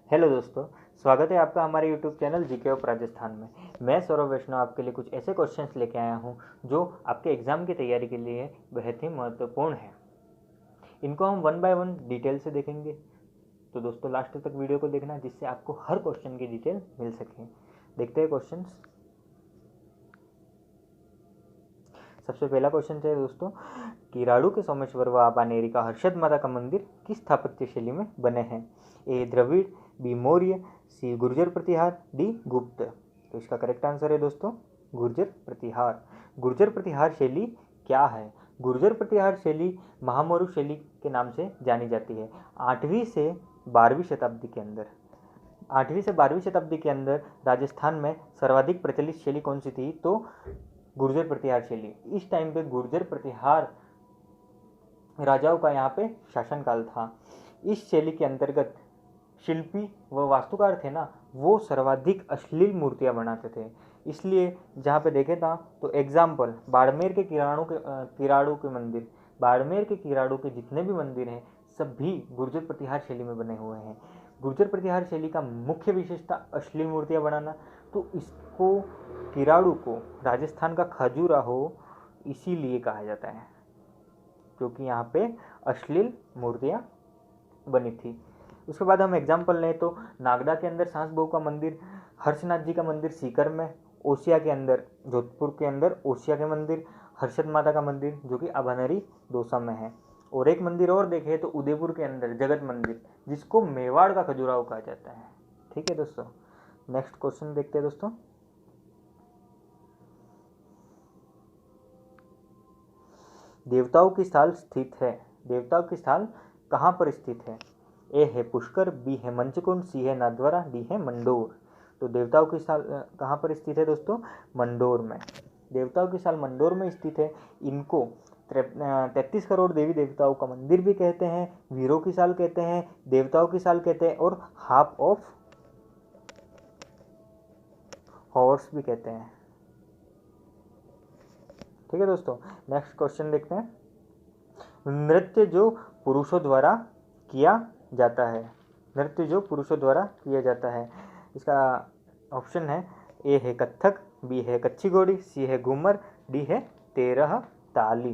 Hello दोस्तों, स्वागत है आपका हमारे YouTube channel GK of Rajasthan में। मैं सौरभ वैष्णव आपके लिए कुछ ऐसे क्वेश्चंस लेके आया हूं जो आपके एग्ज़ाम की तैयारी के लिए बेहद ही महत्वपूर्ण है। इनको हम वन बाय वन डिटेल से देखेंगे, तो दोस्तों लास्ट तक वीडियो को देखना जिससे आपको हर क्वेश्चन की डिटेल मिल सके। देखते हैं क्वेश्चंस। सबसे पहला क्वेश्चन है दोस्तों, किराड़ू के सोमेश्वर व आबानेरी का हर्षद माता का मंदिर किस स्थापत्य शैली में बने हैं? ए द्रविड़, बी मौर्य, सी गुर्जर प्रतिहार, डी गुप्त। तो इसका करेक्ट आंसर है दोस्तों गुर्जर प्रतिहार। गुर्जर प्रतिहार शैली क्या है? गुर्जर प्रतिहार शैली महामौर्य शैली के नाम से जानी जाती है। 8वीं से 12वीं शताब्दी के अंदर 8वीं से 12वीं शताब्दी के अंदर राजस्थान में सर्वाधिक प्रचलित शैली कौन सी थी? तो गुर्जर प्रतिहार शैली। इस टाइम पे गुर्जर प्रतिहार राजाओं का यहाँ पे शासनकाल था। इस शैली के अंतर्गत शिल्पी व वास्तुकार थे ना, वो सर्वाधिक अश्लील मूर्तियां बनाते थे। इसलिए जहाँ पे देखे था तो एग्जाम्पल बाड़मेर के किराड़ू के मंदिर, बाड़मेर के किराड़ू के जितने भी मंदिर हैं सभी गुर्जर प्रतिहार शैली में बने हुए हैं। गुर्जर प्रतिहार शैली का मुख्य विशेषता अश्लील मूर्तियां बनाना, तो इसको किराड़ू को राजस्थान का खजुराहो इसीलिए कहा जाता है क्योंकि यहाँ पे अश्लील मूर्तियाँ बनी थी। उसके बाद हम एग्जाम्पल लें तो नागदा के अंदर सांस बहू का मंदिर, हर्षनाथ जी का मंदिर सीकर में, ओसिया के अंदर जोधपुर के अंदर ओसिया के मंदिर, हर्षद माता का मंदिर जो कि अभानरी दौसा में है। और एक मंदिर और देखें तो उदयपुर के अंदर जगत मंदिर जिसको मेवाड़ का खजुराहो कहा जाता है। ठीक है दोस्तों, नेक्स्ट क्वेश्चन देखते हैं दोस्तों। देवताओं की स्थान स्थित है, देवताओं की स्थान कहाँ पर स्थित है? ए है पुष्कर, बी है मंचकुंड, सी है नाथद्वारा, डी है मंडोर। तो देवताओं की स्थान कहाँ पर स्थित है दोस्तों? मंडोर में। देवताओं की स्थान मंडोर में स्थित है। इनको 33 करोड़ देवी देवताओं का मंदिर भी कहते हैं, वीरों की साल कहते हैं, देवताओं की साल कहते हैं और हाफ ऑफ हॉर्स भी कहते हैं। ठीक है दोस्तों, नेक्स्ट क्वेश्चन देखते हैं। नृत्य जो पुरुषों द्वारा किया जाता है, नृत्य जो पुरुषों द्वारा किया जाता है, इसका ऑप्शन है ए है कथक, बी है कच्ची घोड़ी, सी है घूमर, डी है 13 ताली।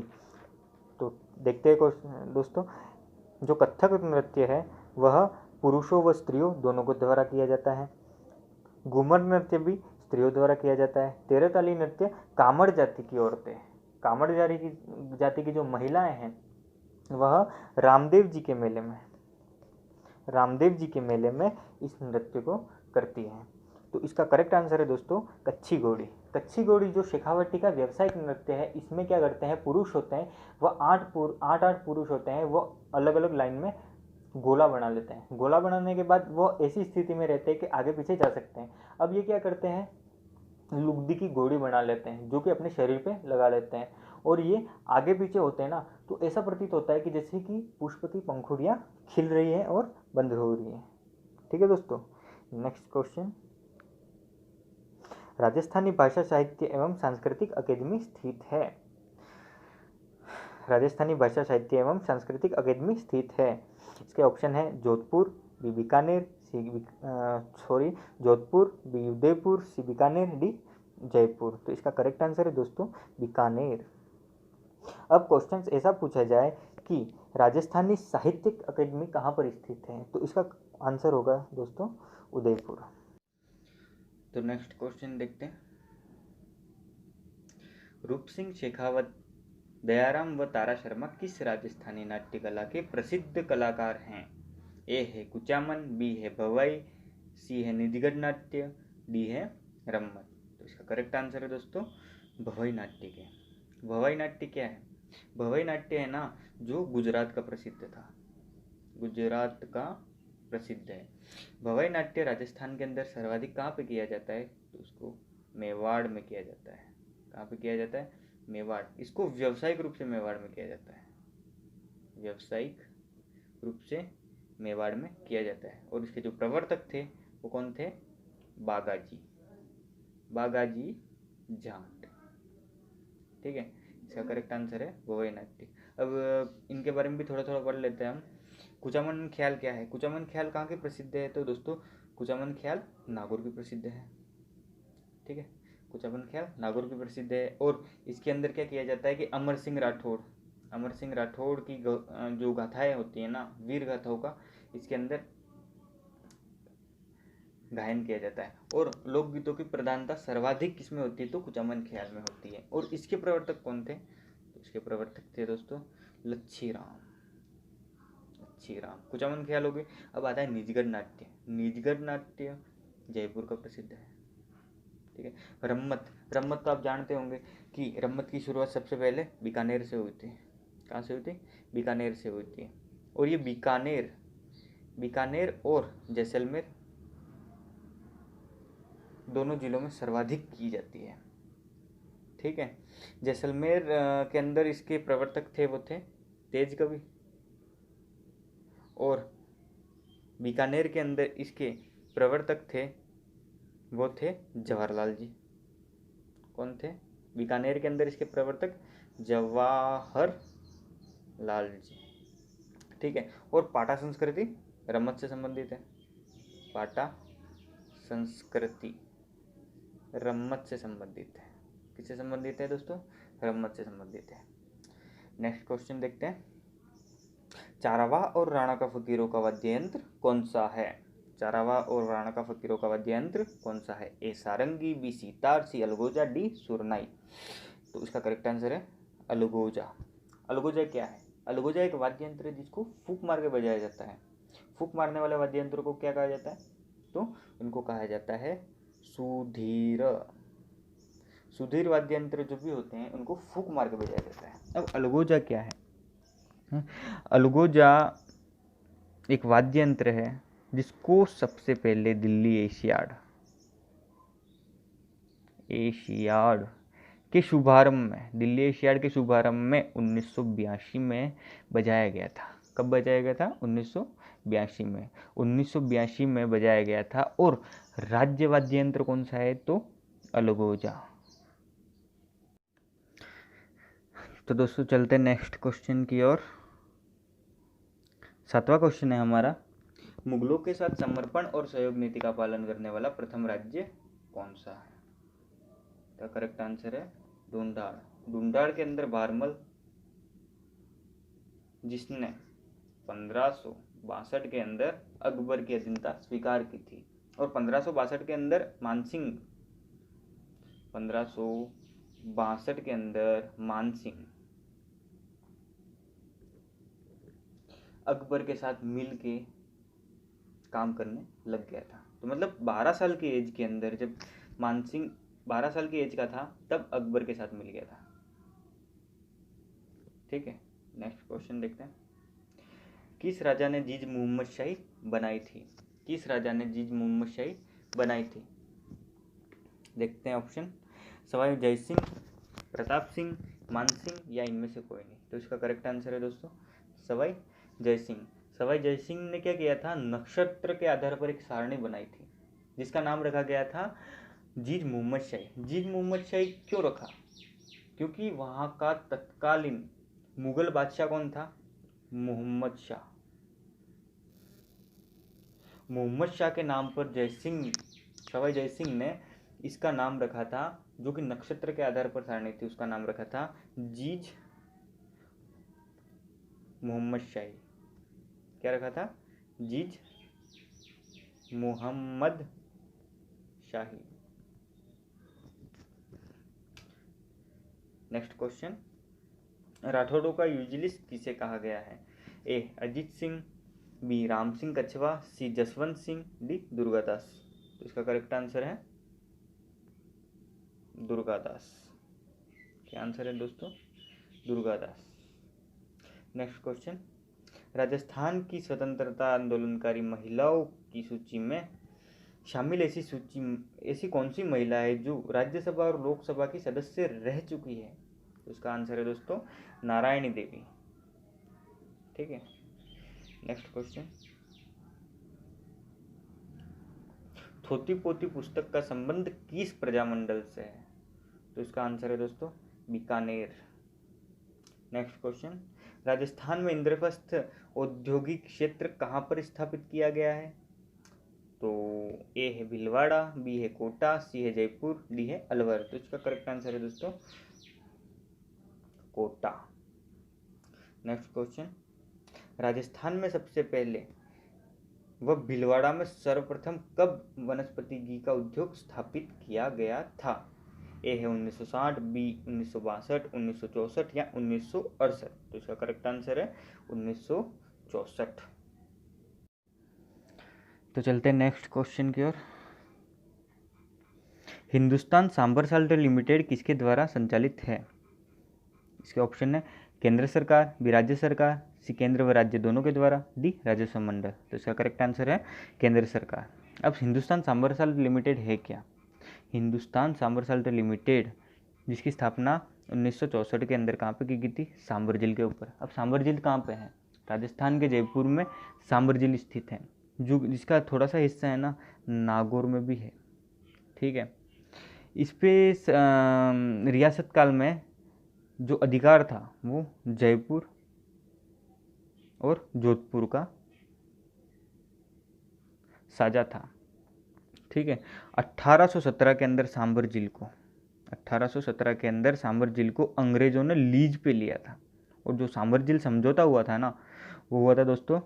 तो देखते हैं क्वेश्चन दोस्तों। जो कथक नृत्य है वह पुरुषों व स्त्रियों दोनों को द्वारा किया जाता है। घूमर नृत्य भी स्त्रियों द्वारा किया जाता है। 13 ताली नृत्य कामड़ जाति की औरतें, कामड़ जाति की जो महिलाएं हैं वह रामदेव जी के मेले में, रामदेव जी के मेले में इस नृत्य को करती हैं। तो इसका करेक्ट आंसर है दोस्तों कच्ची घोड़ी। कच्ची घोड़ी जो शेखावटी का व्यावसायिक नृत्य है, इसमें क्या करते हैं, पुरुष होते हैं वह आठ पुरुष होते हैं, वो अलग अलग लाइन में गोला बना लेते हैं। गोला बनाने के बाद वो ऐसी स्थिति में रहते हैं कि आगे पीछे जा सकते हैं। अब ये क्या करते हैं, लुगदी की घोड़ी बना लेते हैं जो कि अपने शरीर पे लगा लेते हैं और ये आगे पीछे होते हैं ना, तो ऐसा प्रतीत होता है कि जैसे कि पुष्प की पंखुड़ियाँ खिल रही हैं और बंद हो रही हैं। ठीक है दोस्तों, नेक्स्ट क्वेश्चन। राजस्थानी भाषा साहित्य एवं सांस्कृतिक अकेदमी स्थित है, राजस्थानी भाषा साहित्य एवं सांस्कृतिक अकेदमी स्थित है। इसके ऑप्शन है जोधपुर, बी बीकानेर, जोधपुर, बी उदयपुर, सी बीकानेर, डी जयपुर। तो इसका करेक्ट आंसर है दोस्तों बीकानेर। अब क्वेश्चन ऐसा पूछा जाए कि राजस्थानी साहित्यिक अकेदमी कहाँ पर स्थित है, तो इसका आंसर होगा दोस्तों उदयपुर। तो नेक्स्ट क्वेश्चन देखते हैं। रूप सिंह शेखावत, दयाराम व तारा शर्मा किस राजस्थानी नाट्य कला के प्रसिद्ध कलाकार हैं? ए है कुचामन, बी है भवाई, सी है निधिगढ़ नाट्य, डी है रम्मत। तो इसका करेक्ट आंसर है दोस्तों भवाई नाट्य के। भवाई नाट्य क्या है? भवाई नाट्य है ना जो गुजरात का प्रसिद्ध था, गुजरात का प्रसिद्ध है। भवाई नाट्य राजस्थान के अंदर सर्वाधिक कहाँ पे किया जाता है? तो उसको मेवाड़ में किया जाता है। कहाँ पे किया जाता है? मेवाड़। इसको व्यावसायिक रूप से मेवाड़ में किया जाता है, व्यावसायिक रूप से मेवाड़ में किया जाता है। और इसके जो प्रवर्तक थे वो कौन थे? बागाजी, बागाजी जाट। ठीक है, इसका करेक्ट आंसर है भवाई नाट्य। अब इनके बारे में भी थोड़ा थोड़ा पढ़ लेते हैं हम। कुचामन ख्याल क्या है? कुचामन ख्याल कहाँ के प्रसिद्ध है? तो दोस्तों कुचामन ख्याल नागौर की प्रसिद्ध है। ठीक है, कुचामन ख्याल नागौर की प्रसिद्ध है। और इसके अंदर क्या किया जाता है कि अमर सिंह राठौड़ की जो गाथाएं होती है ना, वीर गाथाओं का इसके अंदर गायन किया जाता है। और लोकगीतों की प्रधानता सर्वाधिक किसमें होती है? तो कुचामन ख्याल में होती है। और इसके प्रवर्तक कौन थे? तो इसके प्रवर्तक थे दोस्तों लच्छी राम। कुचामन ख्याल हो गए। अब आता है निजगढ़ नाट्य जयपुर का प्रसिद्ध है। ठीक है, रम्मत तो आप जानते होंगे कि रम्मत की शुरुआत सबसे पहले बीकानेर से हुई थी। कहाँ से हुई थी? बीकानेर से हुई थी। और ये बीकानेर और जैसलमेर दोनों जिलों में सर्वाधिक की जाती है। ठीक है, जैसलमेर के अंदर इसके प्रवर्तक थे वो थे तेज कवि, और बीकानेर के अंदर इसके प्रवर्तक थे वो थे जवाहरलाल जी। कौन थे? बीकानेर के अंदर इसके प्रवर्तक जवाहरलाल जी। ठीक है, और पाटा संस्कृति रम्मत से संबंधित है। पाटा संस्कृति रम्मत से संबंधित है। किससे संबंधित है दोस्तों? रम्मत से संबंधित है। नेक्स्ट क्वेश्चन देखते हैं। चारावाह और राणा का फकीरों का वाद्य यंत्र कौन सा है? चारावाह और राणा का फकीरों का वाद्य यंत्र कौन सा है? ए सारंगी, बी सितार, सी अलगोजा, डी सुरनाई। तो इसका करेक्ट आंसर है अलगोजा। अलगोजा क्या है? अलगोजा एक वाद्य यंत्र है जिसको फूंक मार के बजाया जाता है। फूंक मारने वाले वाद्य यंत्र को क्या कहा जाता है? तो इनको कहा जाता है सुधीर। सुधीर वाद्य यंत्र जो भी होते हैं उनको फूंक मार के बजाया जाता है। अब अलगोजा क्या है? अलगोजा एक वाद्य यंत्र है जिसको सबसे पहले दिल्ली एशियाड के शुभारंभ में 1982 में बजाया गया था। कब बजाया गया था? 1982 में बजाया गया था। और राज्य वाद्य यंत्र कौन सा है? तो अलगोजा। तो दोस्तों चलते नेक्स्ट क्वेश्चन की ओर। 7वां क्वेश्चन है हमारा, मुगलों के साथ समर्पण और सहयोग नीति का पालन करने वाला प्रथम राज्य कौन सा है? तो करेक्ट आंसर है ढूंढाड़ के अंदर बारमल, जिसने 1562 के अंदर अकबर की अधीनता स्वीकार की थी। और 1562 के अंदर मानसिंह अकबर के साथ मिल के काम करने लग गया था। तो मतलब 12 साल की एज के अंदर, जब मानसिंह 12 साल की एज का था, तब अकबर के साथ मिल गया था। ठीक है, नेक्स्ट क्वेश्चन देखते हैं। किस राजा ने जीज मोहम्मद शाही बनाई थी? देखते हैं ऑप्शन। सवाई जय सिंह, प्रताप सिंह, मानसिंह, या इनमें से कोई नहीं। तो इसका करेक्ट आंसर है दोस्तों सवाई जय सिंह ने क्या किया था? नक्षत्र के आधार पर एक सारणी बनाई थी जिसका नाम रखा गया था जीज मोहम्मद शाही। क्यों रखा? क्योंकि वहाँ का तत्कालीन मुगल बादशाह कौन था? मोहम्मद शाह के नाम पर सवाई जय सिंह ने इसका नाम रखा था, जो कि नक्षत्र के आधार पर सारणी थी, उसका नाम रखा था जीज मोहम्मद शाही। क्या रखा था? जीज मोहम्मद शाही। नेक्स्ट क्वेश्चन, राठौड़ों का यूजिलिस्ट किसे कहा गया है? ए अजीत सिंह, बी राम सिंह कछवा, सी जसवंत सिंह, डी दुर्गादास। तो इसका करेक्ट आंसर है दुर्गादास। क्या आंसर है दोस्तों? दुर्गादास। नेक्स्ट क्वेश्चन, राजस्थान की स्वतंत्रता आंदोलनकारी महिलाओं की सूची में शामिल ऐसी कौन सी महिला है जो राज्यसभा और लोकसभा की सदस्य रह चुकी है? तो इसका आंसर है दोस्तों नारायणी देवी। ठीक है, नेक्स्ट क्वेश्चन, थोती पोती पुस्तक का संबंध किस प्रजामंडल से है? तो इसका आंसर है दोस्तों बीकानेर। नेक्स्ट क्वेश्चन, राजस्थान में इंद्रप्रस्थ औद्योगिक क्षेत्र कहाँ पर स्थापित किया गया है? तो ए है भीलवाड़ा, बी है कोटा, सी है जयपुर, डी है अलवर। तो इसका करेक्ट आंसर है दोस्तों कोटा। नेक्स्ट क्वेश्चन, राजस्थान में सबसे पहले वह भीलवाड़ा में सर्वप्रथम कब वनस्पति घी का उद्योग स्थापित किया गया था? ए है 1960, बी 1962, 1964 या 1968। तो इसका करेक्ट आंसर है 1964। तो चलते हैं नेक्स्ट क्वेश्चन की ओर। हिंदुस्तान सांबर साल्ट लिमिटेड किसके द्वारा संचालित है? इसके ऑप्शन है केंद्र सरकार, बी राज्य सरकार, सी केंद्र व राज्य दोनों के द्वारा, डी राजस्व मंडल। तो इसका करेक्ट आंसर है केंद्र सरकार। अब हिंदुस्तान सांबर साल्ट लिमिटेड है क्या? हिंदुस्तान सांबर साल्ट लिमिटेड जिसकी स्थापना 1964 के अंदर कहाँ पे की गई थी? सांबर झील के ऊपर। अब सांबर झील कहाँ पे है? राजस्थान के जयपुर में सांबर झील स्थित है, जो जिसका थोड़ा सा हिस्सा है ना नागौर में भी है। ठीक है, इस पे रियासत काल में जो अधिकार था वो जयपुर और जोधपुर का साझा था। ठीक है, 1817 के अंदर सांबर झील को 1817 के अंदर सांबर झील को अंग्रेजों ने लीज पे लिया था। और जो सांबर झील समझौता हुआ था ना, वो हुआ था दोस्तों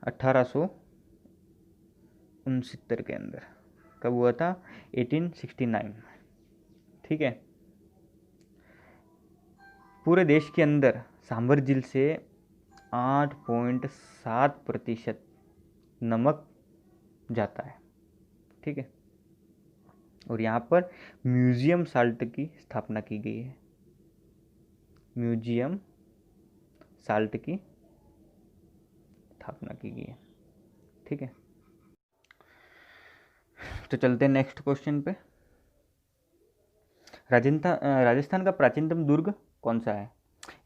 1869 के अंदर। कब हुआ था? 1869। ठीक है, पूरे देश के अंदर सांबर झील से 8.7% नमक जाता है। ठीक है, और यहाँ पर म्यूजियम साल्ट की स्थापना की गई है। म्यूजियम साल्ट की स्थापना की गई है। ठीक है, तो चलते हैं नेक्स्ट क्वेश्चन पे। राजस्थान का प्राचीनतम दुर्ग कौन सा है?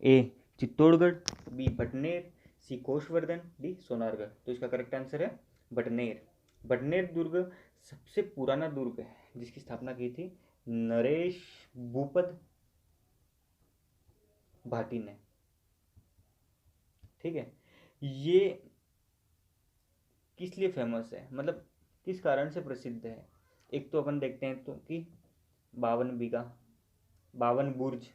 ए चित्तौड़गढ़, बी भटनेर, सी कोषवर्धन, डी सोनारगढ़। तो इसका करेक्ट आंसर है भटनेर। भटनेर दुर्ग सबसे पुराना दुर्ग है जिसकी स्थापना की थी नरेश भूपद भाटी ने। ठीक है, ये किस लिए फेमस है, मतलब किस कारण से प्रसिद्ध है? एक तो अपन देखते हैं तो कि 52 बीघा, 52 बुर्ज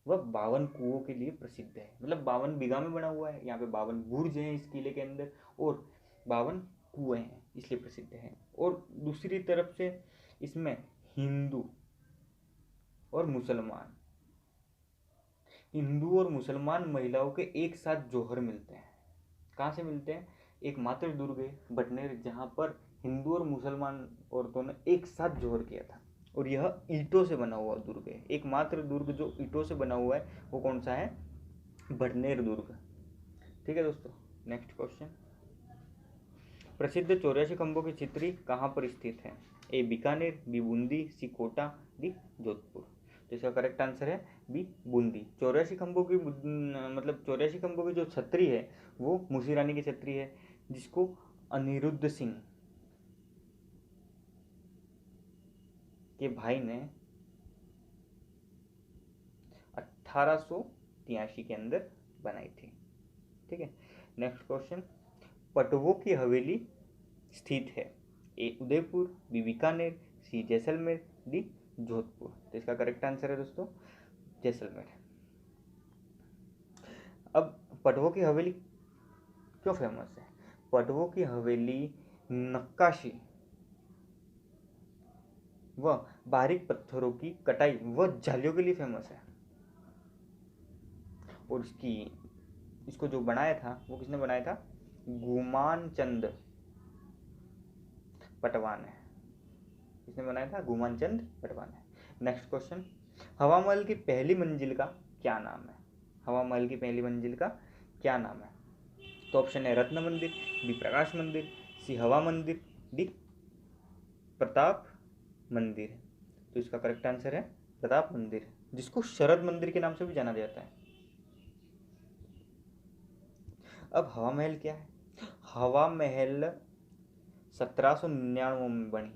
व 52 कुओं के लिए प्रसिद्ध है। मतलब 52 बीघा में बना हुआ है, यहाँ पे 52 बुर्ज हैं इस किले के अंदर और 52 कुएं हैं, इसलिए प्रसिद्ध है। और दूसरी तरफ से इसमें हिंदू और मुसलमान महिलाओं के एक साथ जौहर मिलते हैं। कहाँ से मिलते हैं? एकमात्र दुर्ग है भटनेर जहाँ पर हिंदू और मुसलमान औरतों ने एक साथ जौहर किया था। और यह ईंटों से बना हुआ दुर्ग है। एकमात्र दुर्ग जो ईंटों से बना हुआ है वो कौन सा है? भटनेर दुर्ग। ठीक है दोस्तों, नेक्स्ट क्वेश्चन, प्रसिद्ध 84 खंभों की चित्री कहाँ पर स्थित है? ए बीकानेर, बी बूंदी, सी कोटा, डी जोधपुर। तो इसका करेक्ट आंसर है बी बूंदी। 84 खंभों की मतलब 84 खंभों की जो छतरी है वो मूसी रानी की छतरी है, जिसको अनिरुद्ध सिंह के भाई ने 1883 के अंदर बनाई थी। ठीक है, नेक्स्ट क्वेश्चन, पटवों की हवेली स्थित है? ए उदयपुर, बी बीकानेर, सी जैसलमेर, डी जोधपुर। तो इसका करेक्ट आंसर है दोस्तों जैसलमेर। अब पटवों की हवेली क्यों फेमस है? पटवों की हवेली नक्काशी व बारीक पत्थरों की कटाई व जालियों के लिए फेमस है। और इसको जो बनाया था वो किसने बनाया था? गुमान चंद पटवान है। किसने बनाया था? गुमान चंद पटवान है। नेक्स्ट क्वेश्चन, हवा महल की पहली मंजिल का क्या नाम है? हवा महल की पहली मंजिल का क्या नाम है? तो ऑप्शन है रत्न मंदिर, बी प्रकाश मंदिर, सी हवा मंदिर, डी प्रताप मंदिर। तो इसका करेक्ट आंसर है प्रताप मंदिर, जिसको शरद मंदिर के नाम से भी जाना जाता है। अब हवा महल क्या है? हवा महल 1799 में बनी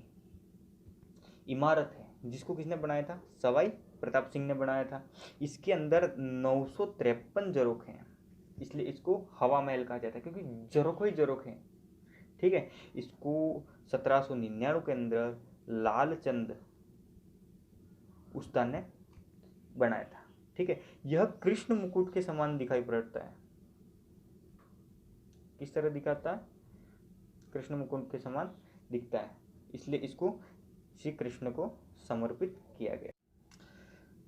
इमारत है, जिसको किसने बनाया था? सवाई प्रताप सिंह ने बनाया था। इसके अंदर 953 झरोखे हैं, इसलिए इसको हवा महल कहा जाता है, क्योंकि झरोखे ही झरोखे हैं। ठीक है, इसको 1799 के अंदर लालचंद उस्ताद ने बनाया था। ठीक है, यह कृष्ण मुकुट के समान दिखाई पड़ता है। किस तरह दिखाता है? कृष्ण मुकुट के समान दिखता है, इसलिए इसको श्री कृष्ण को समर्पित किया गया।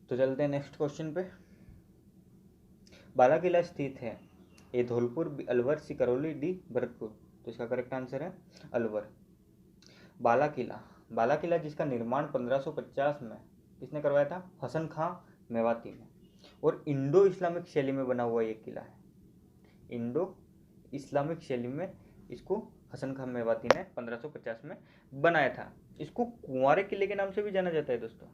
तो चलते हैं नेक्स्ट क्वेश्चन पे। बाला किला स्थित है, ए धौलपुर, बी अलवर, सी करौली, डी भरतपुर। तो इसका करेक्ट आंसर है अलवर। बाला किला जिसका निर्माण 1550 में किसने करवाया था? हसन खां मेवाती ने, और इंडो इस्लामिक शैली में बना हुआ ये किला है। इंडो इस्लामिक शैली में इसको हसन खां मेवाती ने 1550 में बनाया था। इसको कुंवारे किले के नाम से भी जाना जाता है दोस्तों।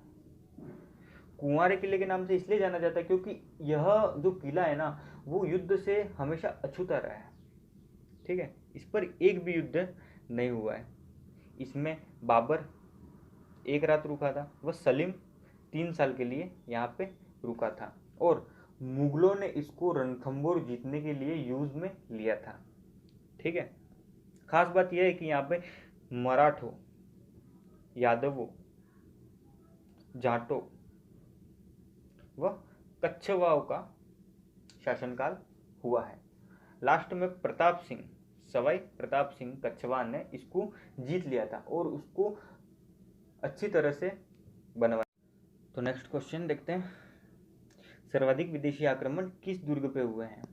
कुंवारे किले के नाम से इसलिए जाना जाता है क्योंकि यह जो किला है ना, वो युद्ध से हमेशा अछूता रहा है। ठीक है, इस पर एक भी युद्ध नहीं हुआ है। इसमें बाबर एक रात रुका था, वह सलीम 3 साल के लिए यहाँ पे रुका था, और मुगलों ने इसको रणथंबोर जीतने के लिए यूज में लिया था। ठीक है, खास बात यह है कि यहाँ पे मराठों, यादवों, जाटों व कच्छवाओं का शासनकाल हुआ है। लास्ट में प्रताप सिंह, सवाई प्रताप सिंह कच्छवा ने इसको जीत लिया था और उसको अच्छी तरह से बनवाया। तो नेक्स्ट क्वेश्चन देखते हैं। सर्वाधिक विदेशी आक्रमण किस दुर्ग पे हुए हैं?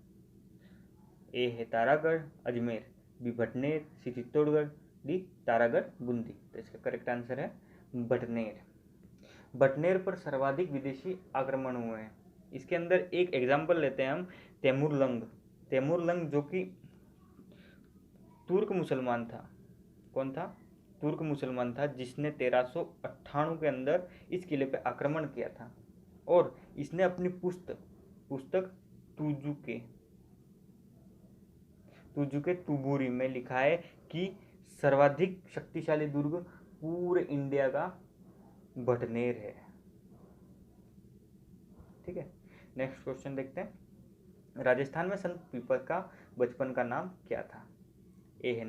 ए है तारागढ़ अजमेर, बी भटनेर, सी चित्तौड़गढ़, डी तारागढ़ बूंदी। तो इसका करेक्ट आंसर है भटनेर। भटनेर पर सर्वाधिक विदेशी आक्रमण हुए हैं। इसके अंदर एक एग्जाम्पल लेते हैं हम, तैमूरलंग जो कि तुर्क मुसलमान था। कौन था? तुर्क मुसलमान था, जिसने 1398 के अंदर इस किले पे आक्रमण किया था, और इसने अपनी पुस्तक तुजुके तुबूरी में लिखा है कि सर्वाधिक शक्तिशाली दुर्ग पूरे इंडिया का भटनेर है। ठीक है, नेक्स्ट क्वेश्चन देखते हैं। राजस्थान में संत पीपल का बचपन का नाम क्या था? ए है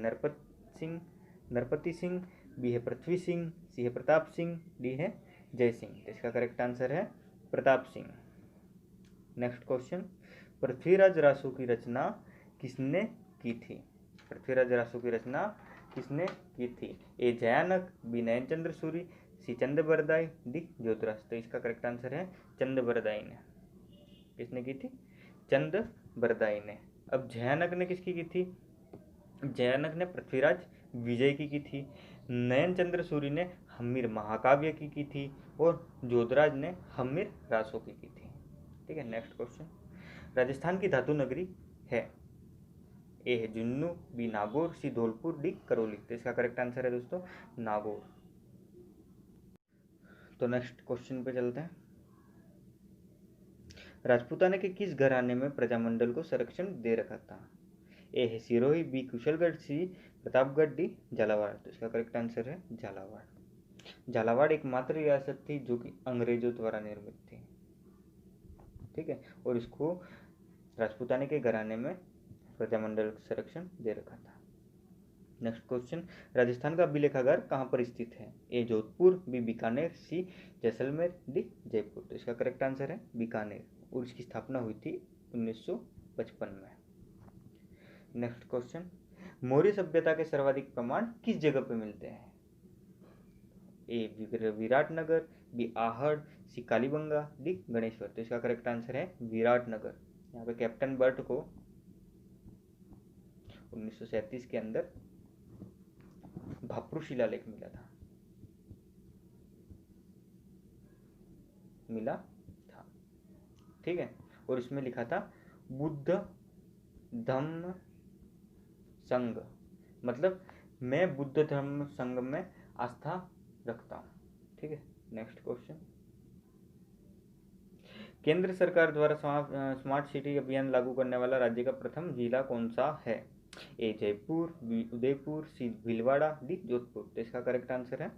नरपति सिंह, बी है पृथ्वी सिंह, सी है प्रताप सिंह, डी है जय सिंह। इसका करेक्ट आंसर है प्रताप सिंह। नेक्स्ट क्वेश्चन, पृथ्वीराज रासो की रचना किसने की थी? पृथ्वीराज रासो की रचना किसने की थी? ए जयानक, बी नयनचंद्र सूरी, सी चंद्रबरदाई, डी ज्योतिराज। तो इसका करेक्ट आंसर है चंद्रबरदाई ने। किसने की थी? चंद्रबरदाई ने। अब जयानक ने किसकी की थी? जयानक ने पृथ्वीराज विजय की थी। नयनचंद्र सूरी ने हम्मीर महाकाव्य की थी, और ज्योतिराज ने हम्मीर रासो की थी। ठीक है, नेक्स्ट क्वेश्चन। राजस्थान की धातु नगरी है? ए है जुन्नू, बी नागौर, सी धौलपुर, डी करौली। तो इसका करेक्ट आंसर है दोस्तों नागौर। तो नेक्स्ट क्वेश्चन पे चलते हैं। राजपूताना के किस घराने में प्रजामंडल को संरक्षण दे रखा था? ए है सिरोही, बी कुशलगढ़, सी प्रतापगढ़, डी झालावाड़। तो इसका करेक्ट आंसर है झालावाड़। झालावाड़ एकमात्र रियासत थी जो कि अंग्रेजों द्वारा निर्मित थी। ठीक है, और इसको राजपूताना के घराने में प्रजामंडल संरक्षण दे रखा था। नेक्स्ट क्वेश्चन, राजस्थान का अभिलेखागार कहाँ पर स्थित है? ए जोधपुर, बी बीकानेर, सी जैसलमेर, डी जयपुर। तो इसका करेक्ट आंसर है बीकानेर, और इसकी स्थापना हुई थी 1955 में। नेक्स्ट क्वेश्चन, मौर्य सभ्यता के सर्वाधिक प्रमाण किस जगह पे मिलते हैं? ए विराटनगर, बी आहड़, सी कालीबंगा, डी गणेश्वर। तो इसका करेक्ट आंसर है विराटनगर। यहाँ पे कैप्टन बर्ट को 1937 के अंदर भाप्रू शिलालेख मिला था। ठीक है, और इसमें लिखा था बुद्ध धम्म संघ, मतलब मैं बुद्ध धर्म संघ में आस्था रखता हूँ। ठीक है, नेक्स्ट क्वेश्चन, केंद्र सरकार द्वारा स्मार्ट सिटी अभियान लागू करने वाला राज्य का प्रथम जिला कौन सा है? ए जयपुर, बी उदयपुर, सी भीलवाड़ा, डी जोधपुर। तो इसका करेक्ट आंसर है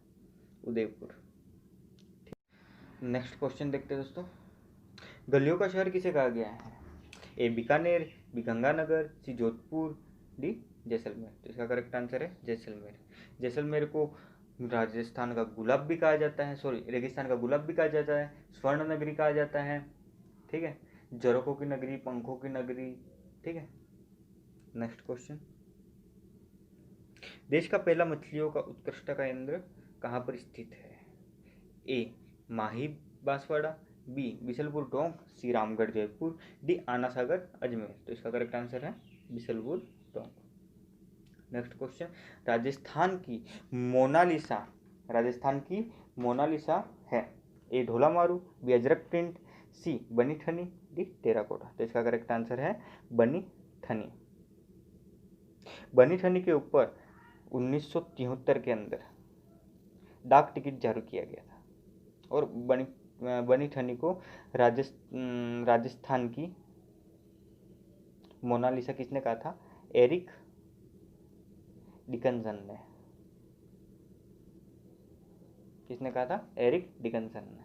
उदयपुर। नेक्स्ट क्वेश्चन देखते हैं दोस्तों, गलियों का शहर किसे कहा गया है? ए बीकानेर, बी गंगानगर, सी जोधपुर, डी जैसलमेर। तो इसका करेक्ट आंसर है जैसलमेर। जैसलमेर को राजस्थान का गुलाब भी कहा जाता है, सॉरी रेगिस्तान का गुलाब भी कहा जाता है, स्वर्ण नगरी कहा जाता है, ठीक है, जरकों की नगरी, पंखों की नगरी, ठीक है। नेक्स्ट क्वेश्चन, देश का पहला मछलियों का उत्कृष्ट केंद्र कहाँ पर स्थित है? ए माही बांसवाड़ा, बी बिशलपुर टोंक, सी रामगढ़ जयपुर, डी आना सागर अजमेर। तो इसका करेक्ट आंसर है बिशलपुर टोंक। नेक्स्ट क्वेश्चन, राजस्थान की मोनालिसा है? ए ढोला मारू, बी अजरक प्रिंट, सी बनी ठनी, डी टेराकोटा। तो इसका करेक्ट आंसर है बनी ठनी। बनी ठनी के ऊपर 1973 के अंदर डाक टिकट जारी किया गया था, और बनी ठनी को राजस्थान की मोनालिसा किसने कहा था? एरिक डिकन्सन ने। किसने कहा था? एरिक डिकन्सन ने।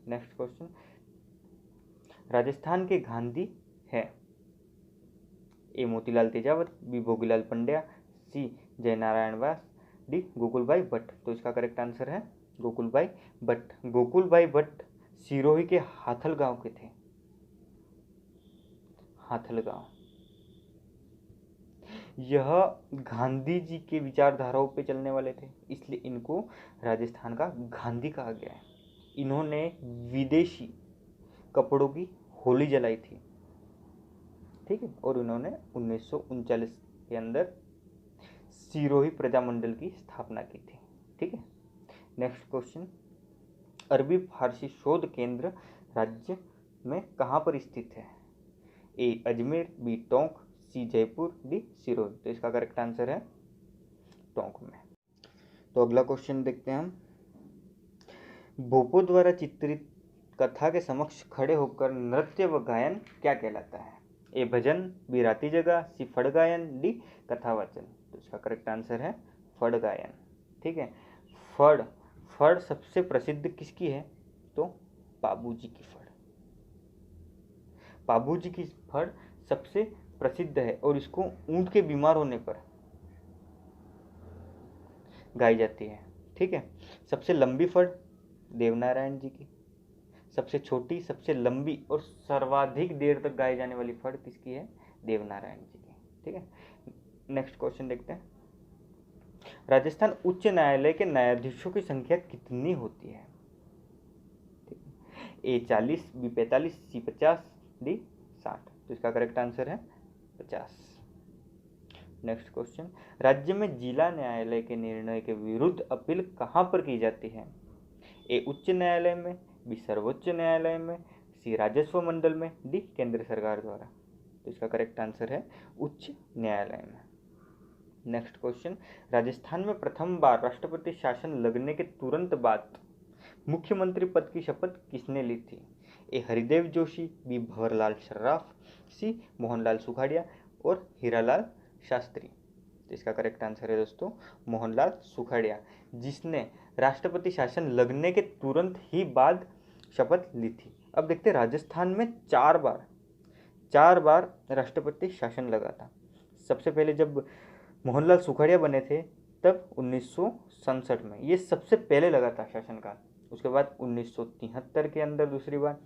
नेक्स्ट क्वेश्चन, राजस्थान के गांधी है? ए मोतीलाल तेजावत, बी भोगीलाल पंड्या, सी जयनारायण व्यास, डी गोकुलभाई भट्ट। तो इसका करेक्ट आंसर है गोकुलभाई भट्ट। गोकुलभाई भट्ट सिरोही के हाथल गांव के थे। हाथल गांव, यह गांधी जी के विचारधाराओं पे चलने वाले थे, इसलिए इनको राजस्थान का गांधी कहा गया है। इन्होंने विदेशी कपड़ों की होली जलाई थी, ठीक है, और उन्होंने 1939 के अंदर सिरोही प्रजामंडल की स्थापना की थी, ठीक है। नेक्स्ट क्वेश्चन, अरबी फारसी शोध केंद्र राज्य में कहाँ पर स्थित है? ए अजमेर, बी टोंक, सी जयपुर, डी सिरोही। तो इसका करेक्ट आंसर है टोंक में। तो अगला क्वेश्चन देखते हैं हम, भोपो द्वारा चित्रित कथा के समक्ष खड़े होकर नृत्य व गायन क्या कहलाता है? ए भजन, बी राती जगह, सी फड़ गायन, डी कथा वाचन। तो इसका करेक्ट आंसर है फड़ गायन, ठीक है। फड़ सबसे प्रसिद्ध किसकी है? तो बाबूजी की फड़। बाबूजी की फड़ सबसे प्रसिद्ध है, और इसको ऊंट के बीमार होने पर गाई जाती है, ठीक है। सबसे लंबी फड़ देवनारायण जी की, सबसे छोटी, सबसे लंबी और सर्वाधिक देर तक गाई जाने वाली फड़ किसकी है? देवनारायण जी की, ठीक है। नेक्स्ट क्वेश्चन देखते हैं, राजस्थान उच्च न्यायालय के न्यायाधीशों की संख्या कितनी होती है? ए 40, बी 45, सी 50, डी 60। तो इसका करेक्ट आंसर है 50। नेक्स्ट क्वेश्चन, राज्य में जिला न्यायालय के निर्णय के विरुद्ध अपील कहाँ पर की जाती है? ए उच्च न्यायालय में, बी सर्वोच्च न्यायालय में, सी राजस्व मंडल में, डी केंद्र सरकार द्वारा। तो इसका करेक्ट आंसर है उच्च न्यायालय में। नेक्स्ट क्वेश्चन, राजस्थान में प्रथम बार राष्ट्रपति शासन लगने के तुरंत बाद मुख्यमंत्री पद की शपथ किसने ली थी? ए हरिदेव जोशी, बी भंवरलाल सर्राफ, सी मोहनलाल सुखाड़िया और हीरालाल शास्त्री। तो इसका करेक्ट आंसर है दोस्तों मोहनलाल सुखाड़िया, जिसने राष्ट्रपति शासन लगने के तुरंत ही बाद शपथ ली थी। अब देखते हैं, राजस्थान में चार बार राष्ट्रपति शासन लगा था। सबसे पहले जब मोहनलाल सुखाड़िया बने थे तब 1967 में ये सबसे पहले लगा था शासनकाल। उसके बाद 1973 के अंदर दूसरी बार,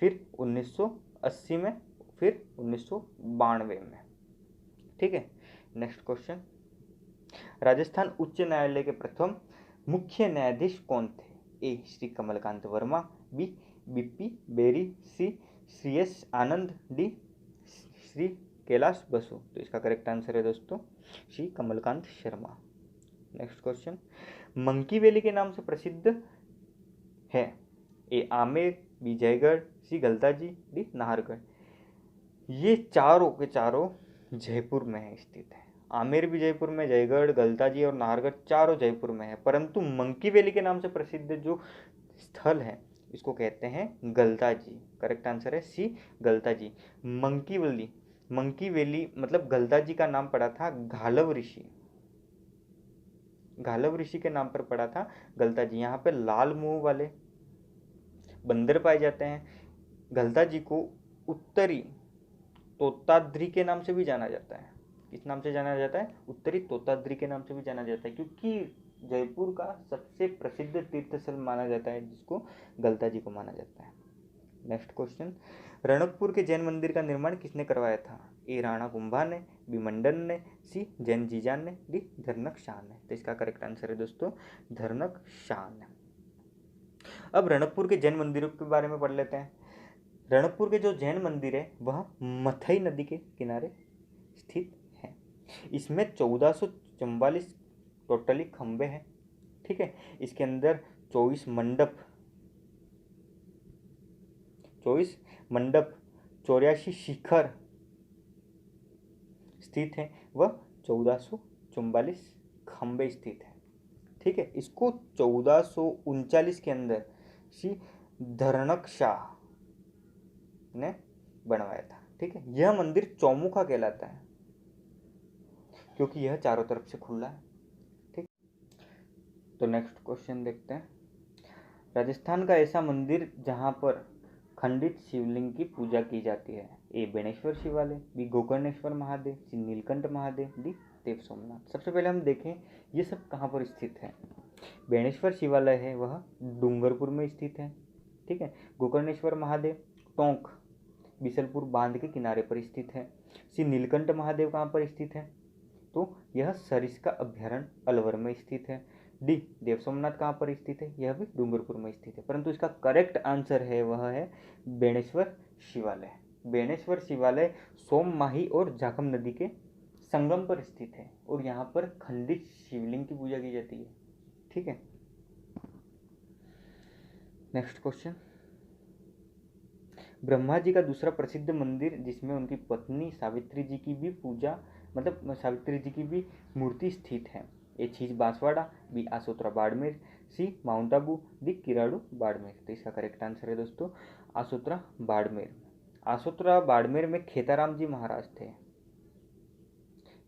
फिर 1980 में, फिर 1992 में, ठीक है। नेक्स्ट क्वेश्चन, राजस्थान उच्च न्यायालय के प्रथम मुख्य न्यायाधीश कौन थे? A Shri Kamalkant Verma, B BP Beri, C Shri S Anand, D Shri Kailash Basu. तो इसका करेक्ट आंसर है दोस्तों Shri Kamalkant Sharma. Next question, monkey valley के नाम से प्रसिद्ध है? A Amer, B Jaigarh, C Galtaji, D Nahargarh. ये चारों के चारों जयपुर में है स्थित है। आमेर भी जयपुर में, जयगढ़, गलताजी और नाहरगढ़ चारों जयपुर में है, परंतु मंकी वैली के नाम से प्रसिद्ध जो स्थल है इसको कहते हैं गलताजी। करेक्ट आंसर है सी गलताजी। मंकी वैली मतलब गलताजी का नाम पड़ा था घालव ऋषि के नाम पर पड़ा था गलताजी। यहाँ पे लाल मुंह वाले बंदर पाए जाते हैं। गलता जी को उत्तरी तोताद्री के नाम से भी जाना जाता है। किस नाम से जाना जाता है? उत्तरी तोताद्री के नाम से भी जाना जाता है, क्योंकि जयपुर का सबसे प्रसिद्ध तीर्थ स्थल माना जाता है जिसको गलता जी को माना जाता है। नेक्स्ट क्वेश्चन, रणकपुर के जैन मंदिर का निर्माण किसने करवाया था? ए राणा कुंभा ने, बी मंडन ने, सी जैन जीजान ने, डी धरनक शाह ने। तो इसका करेक्ट आंसर है दोस्तों धरनक शाह ने। अब रणकपुर के जैन मंदिरों के बारे में पढ़ लेते हैं। रणकपुर के जो जैन मंदिर है वह मथई नदी के किनारे स्थित है। इसमें 1444 टोटली खंबे हैं। ठीक है, इसके अंदर 24 मंडप 84 शिखर स्थित है, वह 1444 खंबे स्थित है। ठीक है, इसको 1439 के अंदर श्री धरनक शाह ने बनवाया था। ठीक है, यह मंदिर चौमुखा कहलाता है क्योंकि यह चारों तरफ से खुला है। ठीक, तो नेक्स्ट क्वेश्चन देखते हैं। राजस्थान का ऐसा मंदिर जहां पर खंडित शिवलिंग की पूजा की जाती है। ए बेणेश्वर शिवालय, बी गोकर्णेश्वर महादेव, सी नीलकंठ महादेव, डी देव सोमनाथ। सबसे पहले हम देखें ये सब कहाँ पर स्थित है। बेणेश्वर शिवालय है वह डूंगरपुर में स्थित है। ठीक है, गोकर्णेश्वर महादेव टोंक बिसलपुर बांध के किनारे पर स्थित है। सी नीलकंठ महादेव कहाँ पर स्थित है? तो यह सरिस्का अभ्यारण्य अलवर में स्थित है। डी देव सोमनाथ कहाँ पर स्थित है? यह भी डूंगरपुर में स्थित है, परंतु इसका करेक्ट आंसर है वह है बेणेश्वर शिवालय। बेणेश्वर शिवालय सोममाही और जाखम नदी के संगम पर स्थित है और यहाँ पर खंडित शिवलिंग की पूजा की जाती है। ठीक है, नेक्स्ट क्वेश्चन, ब्रह्मा जी का दूसरा प्रसिद्ध मंदिर जिसमें उनकी पत्नी सावित्री जी की भी पूजा मतलब सावित्री जी की भी मूर्ति स्थित है। ए छीज बांसवाड़ा, बी आसोत्रा बाड़मेर, सी माउंट आबू, डी किराड़ू बाड़मेर। तो इसका करेक्ट आंसर है दोस्तों आसोत्रा बाड़मेर। आसोत्रा बाड़मेर में खेताराम जी महाराज थे।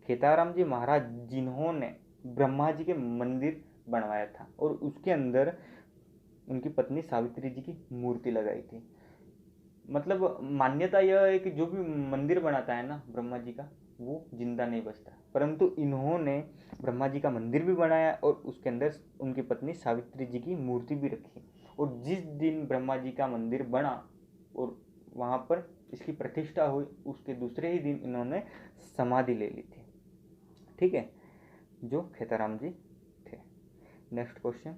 खेताराम जी महाराज जिन्होंने ब्रह्मा जी के मंदिर बनवाया था और उसके अंदर उनकी पत्नी सावित्री जी की मूर्ति लगाई थी। मतलब मान्यता यह है कि जो भी मंदिर बनाता है ना ब्रह्मा जी का वो जिंदा नहीं बचता, परंतु इन्होंने ब्रह्मा जी का मंदिर भी बनाया और उसके अंदर उनकी पत्नी सावित्री जी की मूर्ति भी रखी। और जिस दिन ब्रह्मा जी का मंदिर बना और वहाँ पर इसकी प्रतिष्ठा हुई उसके दूसरे ही दिन इन्होंने समाधि ले ली थी। ठीक है, जो खेताराम जी थे। नेक्स्ट क्वेश्चन,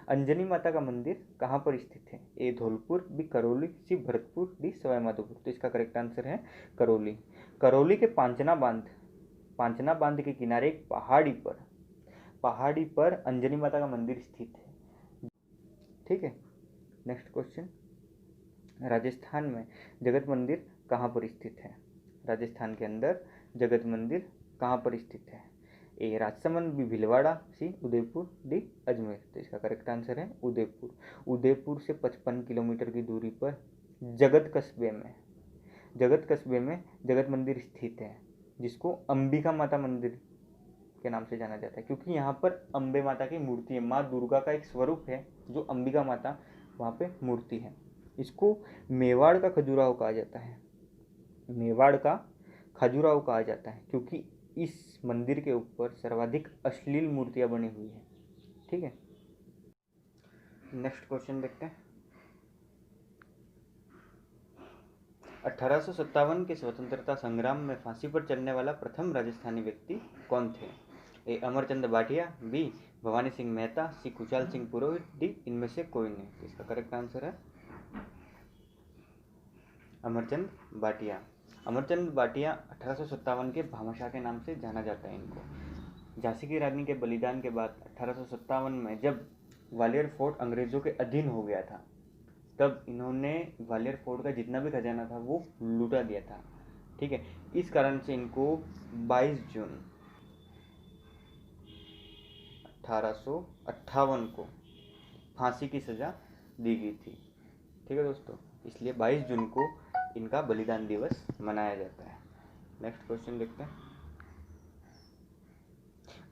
अंजनी माता का मंदिर कहाँ पर स्थित है? ए धौलपुर, बी करौली, सी भरतपुर, डी सवाईमाधोपुर। तो इसका करेक्ट आंसर है करौली। करौली के पांचना बांध के किनारे एक पहाड़ी पर अंजनी माता का मंदिर स्थित है। ठीक है, नेक्स्ट क्वेश्चन, राजस्थान में जगत मंदिर कहाँ पर स्थित है? राजस्थान के अंदर जगत मंदिर कहाँ पर स्थित है? ए राजसमंद, बी भीलवाड़ा, सी उदयपुर, डी अजमेर। तो इसका करेक्ट आंसर है उदयपुर। उदयपुर से 55 किलोमीटर की दूरी पर जगत कस्बे में जगत मंदिर स्थित है जिसको अंबिका माता मंदिर के नाम से जाना जाता है, क्योंकि यहाँ पर अंबे माता की मूर्ति है। माँ दुर्गा का एक स्वरूप है जो अंबिका माता वहाँ पे मूर्ति है। इसको मेवाड़ का खजुराहो कहा जाता है। मेवाड़ का खजुराहो कहा जाता है क्योंकि इस मंदिर के ऊपर सर्वाधिक अश्लील मूर्तियां बनी हुई है। ठीक है, नेक्स्ट क्वेश्चन देखते हैं। 1857 के स्वतंत्रता संग्राम में फांसी पर चढ़ने वाला प्रथम राजस्थानी व्यक्ति कौन थे? ए अमरचंद भाटिया, बी भवानी सिंह मेहता, सी खुशाल सिंह पुरोहित, डी इनमें से कोई नहीं। इसका करेक्ट आंसर है अमरचंद भाटिया। अमरचंद भाटिया 1857 के भामाशाह के नाम से जाना जाता है इनको। झांसी की रानी के बलिदान के बाद 1857 में जब ग्वालियर फोर्ट अंग्रेजों के अधीन हो गया था तब इन्होंने ग्वालियर फोर्ट का जितना भी खजाना था वो लूटा दिया था। ठीक है, इस कारण से इनको 22 जून 1858 को फांसी की सजा दी गई थी। ठीक है दोस्तों, इसलिए 22 जून को इनका बलिदान दिवस मनाया जाता है। नेक्स्ट क्वेश्चन देखते हैं।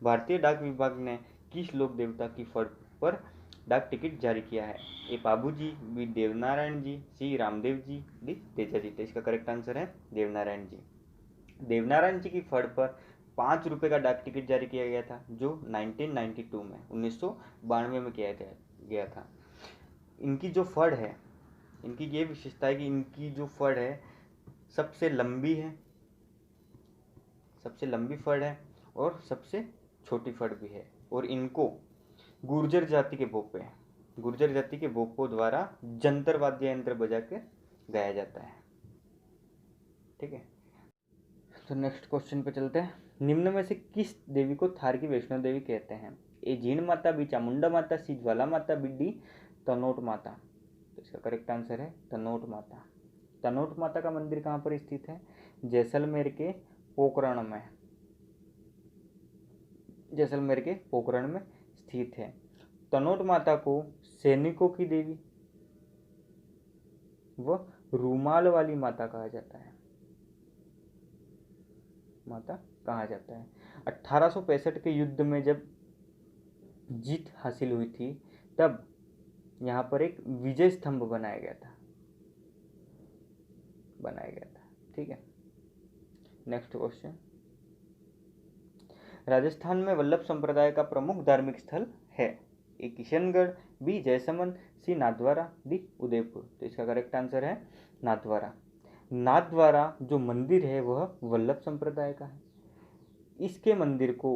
भारतीय डाक विभाग ने किस लोक देवता की फर्द पर डाक टिकट जारी किया है? ए बाबू जी, बी देवनारायण जी, सी रामदेव जी, डी तेजा जी। तो इसका करेक्ट आंसर है देवनारायण जी। देवनारायण जी की फड़ पर 5 रुपये का डाक टिकट जारी किया गया था, जो 1992 में 1992 में किया गया था। इनकी जो फड़ है, इनकी ये विशेषता है कि इनकी जो फड़ है सबसे लंबी है, सबसे लंबी फड़ है और सबसे छोटी फड़ भी है। और इनको गुर्जर जाति के भोपे, गुर्जर जाति के भोपों द्वारा जंतर वाद्य यंत्र बजा कर गाया जाता है। ठीक है, तो नेक्स्ट क्वेश्चन पे चलते हैं। निम्न में से किस देवी को थार की वैष्णो देवी कहते हैं? ए जीण माता, बी चामुंडा माता, सी ज्वाला माता, बी डी तनोट माता। तो इसका करेक्ट आंसर है तनोट माता। तनोट माता का मंदिर कहाँ पर स्थित है? जैसलमेर के पोखरण में, जैसलमेर के पोखरण में स्थित है। तनोट माता को सैनिकों की देवी व रूमाल वाली माता कहा जाता है, माता कहा जाता है। 1865 के युद्ध में जब जीत हासिल हुई थी, तब यहाँ पर एक विजय स्तंभ बनाया गया था, ठीक है। नेक्स्ट क्वेश्चन, राजस्थान में वल्लभ संप्रदाय का प्रमुख धार्मिक स्थल है? ए किशनगढ़, बी जैसमंद, सी नाथद्वारा, डी उदयपुर। तो इसका करेक्ट आंसर है नाथद्वारा। नाथद्वारा जो मंदिर है वह वल्लभ संप्रदाय का है। इसके मंदिर को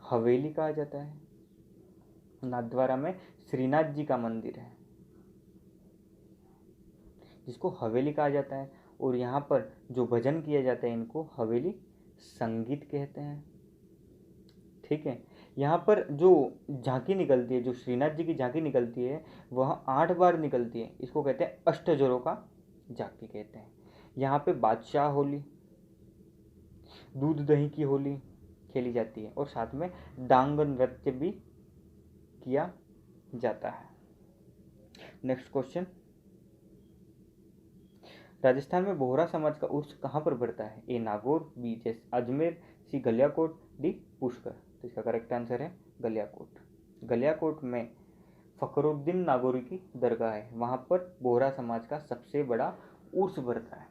हवेली कहा जाता है। नाथद्वारा में श्रीनाथ जी का मंदिर है जिसको हवेली कहा जाता है। और यहाँ पर जो भजन किया जाता है इनको हवेली संगीत कहते हैं। ठीक है, यहाँ पर जो झांकी निकलती है, जो श्रीनाथ जी की झांकी निकलती है, वह 8 बार निकलती है। इसको कहते हैं अष्टजरों का झांकी कहते हैं। यहाँ पे बादशाह होली, दूध दही की होली खेली जाती है और साथ में डांग नृत्य भी किया जाता है। नेक्स्ट क्वेश्चन, राजस्थान में बोहरा समाज का उर्स कहाँ पर बढ़ता है? ए नागौर, बी अजमेर, सी गलियाकोट, डी पुष्कर। तो इसका करेक्ट आंसर है गलियाकोट। गलियाकोट में फखरुद्दीन नागौरी की दरगाह है, वहाँ पर बोहरा समाज का सबसे बड़ा उर्स बढ़ता है।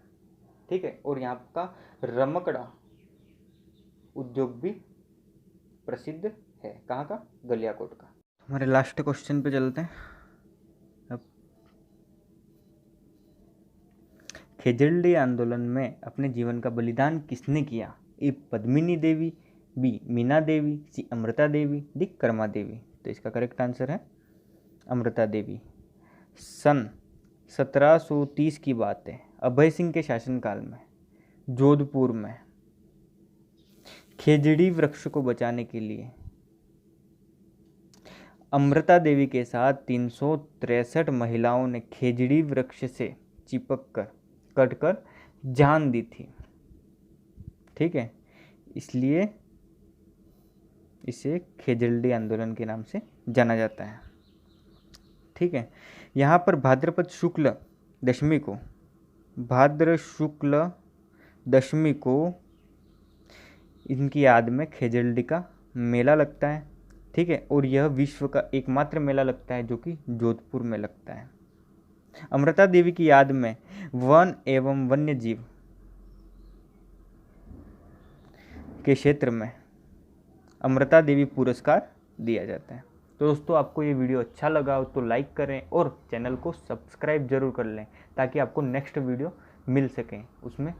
ठीक है, और यहाँ का रमकड़ा उद्योग भी प्रसिद्ध है। कहाँ का? गलियाकोट का। हमारे लास्ट क्वेश्चन पे चलते हैं। अब खेजड़डी आंदोलन में अपने जीवन का बलिदान किसने किया? ए पद्मिनी देवी, बी मीना देवी, सी अमृता देवी, डी कर्मा देवी। तो इसका करेक्ट आंसर है अमृता देवी। सन 1730 की बात है, अभय सिंह के शासनकाल में जोधपुर में खेजड़ी वृक्ष को बचाने के लिए अमृता देवी के साथ 363 महिलाओं ने खेजड़ी वृक्ष से चिपक कर कटकर जान दी थी। ठीक है, इसलिए इसे खेजड़ी आंदोलन के नाम से जाना जाता है। ठीक है, यहाँ पर भाद्रपद शुक्ल दशमी को इनकी याद में खेजड़ी का मेला लगता है। ठीक है, और यह विश्व का एकमात्र मेला लगता है जो कि जोधपुर में लगता है। अमृता देवी की याद में वन एवं वन्य जीव के क्षेत्र में अमृता देवी पुरस्कार दिया जाता है। तो दोस्तों, आपको ये वीडियो अच्छा लगा हो तो लाइक करें और चैनल को सब्सक्राइब जरूर कर लें ताकि आपको नेक्स्ट वीडियो मिल सके। उसमें